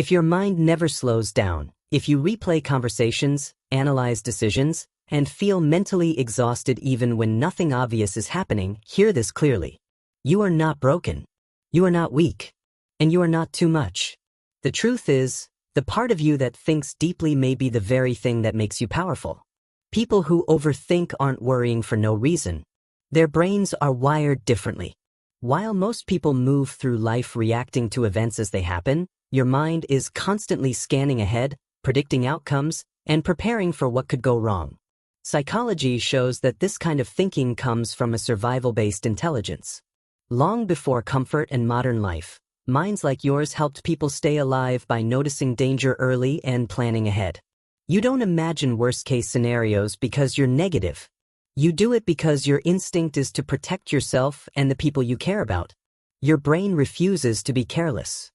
If your mind never slows down, if you replay conversations, analyze decisions, and feel mentally exhausted even when nothing obvious is happening, hear this clearly. You are not broken. You are not weak. And you are not too much. The truth is, the part of you that thinks deeply may be the very thing that makes you powerful. People who overthink aren't worrying for no reason. Their brains are wired differently. While most people move through life reacting to events as they happen, your mind is constantly scanning ahead, predicting outcomes, and preparing for what could go wrong. Psychology shows that this kind of thinking comes from a survival-based intelligence. Long before comfort and modern life, minds like yours helped people stay alive by noticing danger early and planning ahead. You don't imagine worst-case scenarios because you're negative. You do it because your instinct is to protect yourself and the people you care about. Your brain refuses to be careless.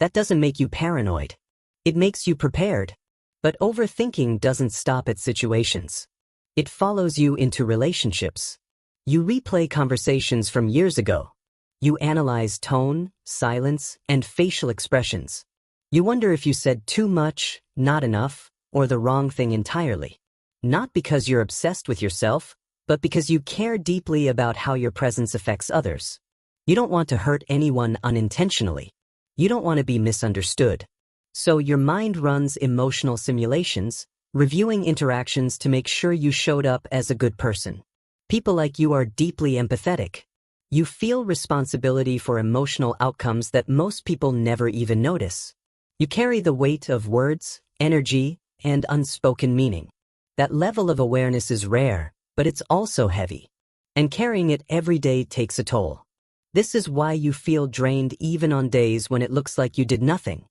That doesn't make you paranoid. It makes you prepared. But overthinking doesn't stop at situations. It follows you into relationships. You replay conversations from years ago. You analyze tone, silence, and facial expressions. You wonder if you said too much, not enough, or the wrong thing entirely. Not because you're obsessed with yourself, but because you care deeply about how your presence affects others. You don't want to hurt anyone unintentionally. You don't want to be misunderstood. So your mind runs emotional simulations, reviewing interactions to make sure you showed up as a good person. People like you are deeply empathetic. You feel responsibility for emotional outcomes that most people never even notice. You carry the weight of words, energy, and unspoken meaning. That level of awareness is rare, but it's also heavy. And carrying it every day takes a toll. This is why you feel drained even on days when it looks like you did nothing.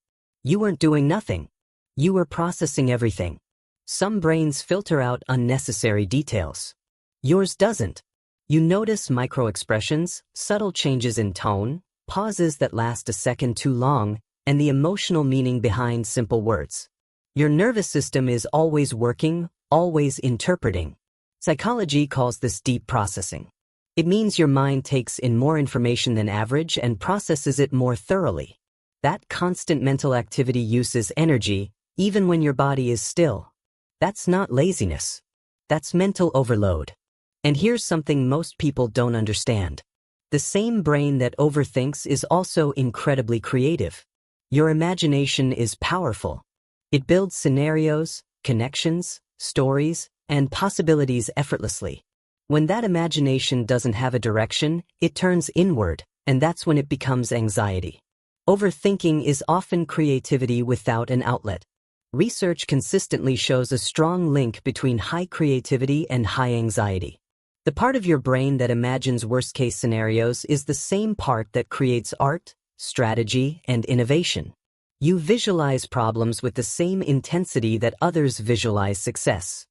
You weren't doing nothing. You were processing everything. Some brains filter out unnecessary details. Yours doesn't. You notice micro-expressions, subtle changes in tone, pauses that last a second too long, and the emotional meaning behind simple words. Your nervous system is always working, always interpreting. Psychology calls this deep processing. It means your mind takes in more information than average and processes it more thoroughly. That constant mental activity uses energy, even when your body is still. That's not laziness. That's mental overload. And here's something most people don't understand. The same brain that overthinks is also incredibly creative. Your imagination is powerful. It builds scenarios, connections, stories, and possibilities effortlessly. When that imagination doesn't have a direction, it turns inward, and that's when it becomes anxiety. Overthinking is often creativity without an outlet. Research consistently shows a strong link between high creativity and high anxiety. The part of your brain that imagines worst-case scenarios is the same part that creates art, strategy, and innovation. You visualize problems with the same intensity that others visualize success.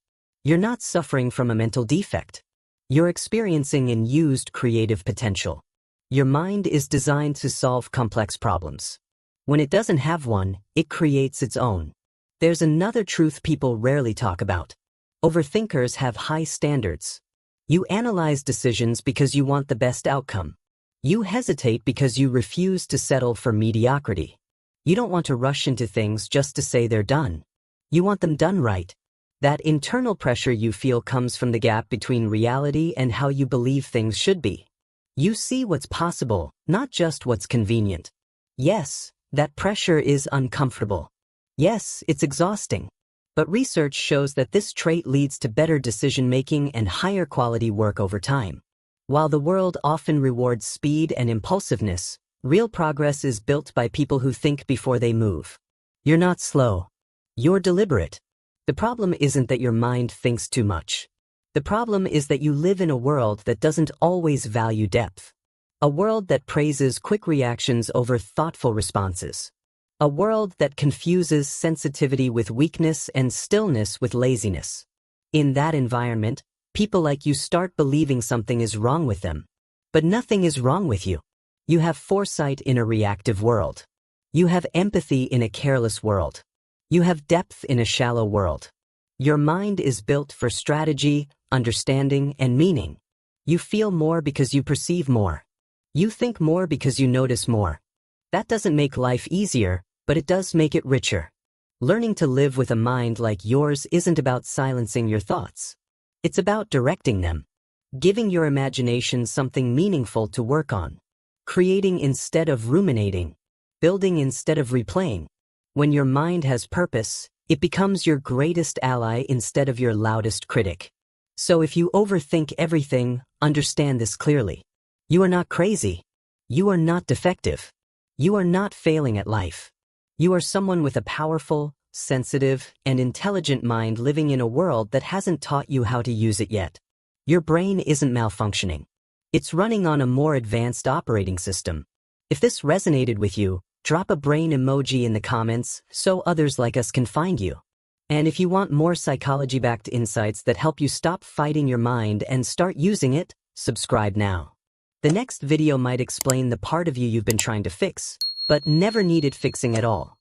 You're not suffering from a mental defect. You're experiencing an unused creative potential. Your mind is designed to solve complex problems. When it doesn't have one, it creates its own. There's another truth people rarely talk about. Overthinkers have high standards. You analyze decisions because you want the best outcome. You hesitate because you refuse to settle for mediocrity. You don't want to rush into things just to say they're done. You want them done right. That internal pressure you feel comes from the gap between reality and how you believe things should be. You see what's possible, not just what's convenient. Yes, that pressure is uncomfortable. Yes, it's exhausting. But research shows that this trait leads to better decision-making and higher quality work over time. While the world often rewards speed and impulsiveness, real progress is built by people who think before they move. You're not slow. You're deliberate. The problem isn't that your mind thinks too much. The problem is that you live in a world that doesn't always value depth. A world that praises quick reactions over thoughtful responses. A world that confuses sensitivity with weakness and stillness with laziness. In that environment, people like you start believing something is wrong with them. But nothing is wrong with you. You have foresight in a reactive world. You have empathy in a careless world. You have depth in a shallow world. Your mind is built for strategy, understanding, and meaning. You feel more because you perceive more. You think more because you notice more. That doesn't make life easier, but it does make it richer. Learning to live with a mind like yours isn't about silencing your thoughts. It's about directing them, giving your imagination something meaningful to work on, creating instead of ruminating, building instead of replaying. When your mind has purpose, it becomes your greatest ally instead of your loudest critic. So if you overthink everything, understand this clearly. You are not crazy. You are not defective. You are not failing at life. You are someone with a powerful, sensitive, and intelligent mind living in a world that hasn't taught you how to use it yet. Your brain isn't malfunctioning. It's running on a more advanced operating system. If this resonated with you, drop a brain emoji in the comments so others like us can find you. And if you want more psychology-backed insights that help you stop fighting your mind and start using it, subscribe now. The next video might explain the part of you you've been trying to fix, but never needed fixing at all.